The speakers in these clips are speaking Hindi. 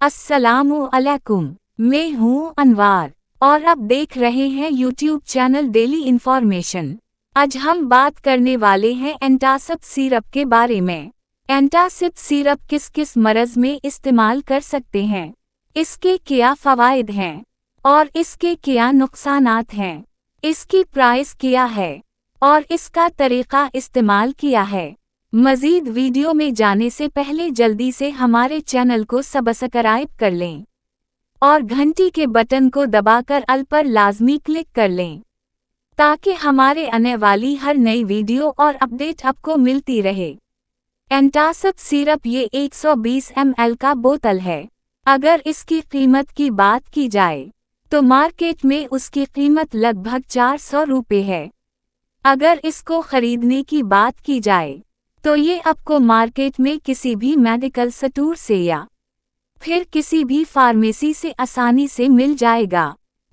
अस्सलामु अलैकुम। मैं हूँ अनवार और आप देख रहे हैं यूट्यूब चैनल डेली इन्फॉर्मेशन। आज हम बात करने वाले हैं एंटासिड सिरप के बारे में। एंटासिड सिरप किस किस मर्ज में इस्तेमाल कर सकते हैं, इसके क्या फ़वाइद हैं और इसके क्या नुकसानात हैं, इसकी प्राइस क्या है और इसका तरीक़ा इस्तेमाल किया है। मज़ीद वीडियो में जाने से पहले जल्दी से हमारे चैनल को सब्सक्राइब कर लें और घंटी के बटन को दबाकर ऑल पर लाजमी क्लिक कर लें ताकि हमारे आने वाली हर नई वीडियो और अपडेट आपको मिलती रहे। एंटासिड सिरप ये 120 ml का बोतल है। अगर इसकी कीमत की बात की जाए तो मार्केट में उसकी कीमत लगभग 400 रुपये है। अगर इसको खरीदने की बात की जाए तो ये आपको मार्केट में किसी भी मेडिकल स्टोर से या फिर किसी भी फार्मेसी से आसानी से मिल जाएगा।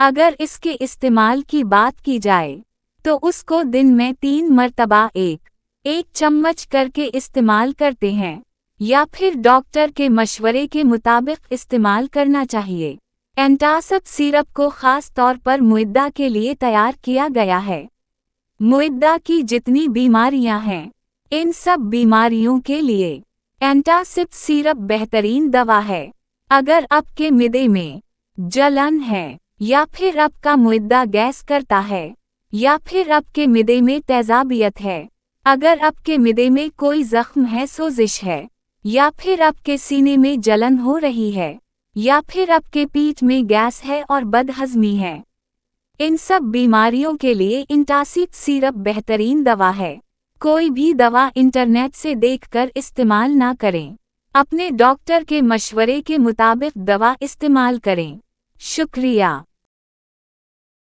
अगर इसके इस्तेमाल की बात की जाए तो उसको दिन में 3 मरतबा एक चम्मच करके इस्तेमाल करते हैं या फिर डॉक्टर के मशवरे के मुताबिक इस्तेमाल करना चाहिए। एंटासिड सिरप को ख़ास तौर पर मुइद्दा के लिए तैयार किया गया है। मुइद्दा की जितनी बीमारियां हैं, इन सब बीमारियों के लिए एंटासिड सिरप बेहतरीन दवा है। अगर आपके मिदे में जलन है या फिर आपका मुइद्दा गैस करता है या फिर आपके मिदे में तेजाबियत है, अगर आपके मिदे में कोई जख्म है, सोजिश है या फिर आपके सीने में जलन हो रही है या फिर आपके पीठ में गैस है और बदहज़मी है, इन सब बीमारियों के लिए एंटासिड सिरप बेहतरीन दवा है। कोई भी दवा इंटरनेट से देखकर इस्तेमाल ना करें। अपने डॉक्टर के मशवरे के मुताबिक दवा इस्तेमाल करें। शुक्रिया।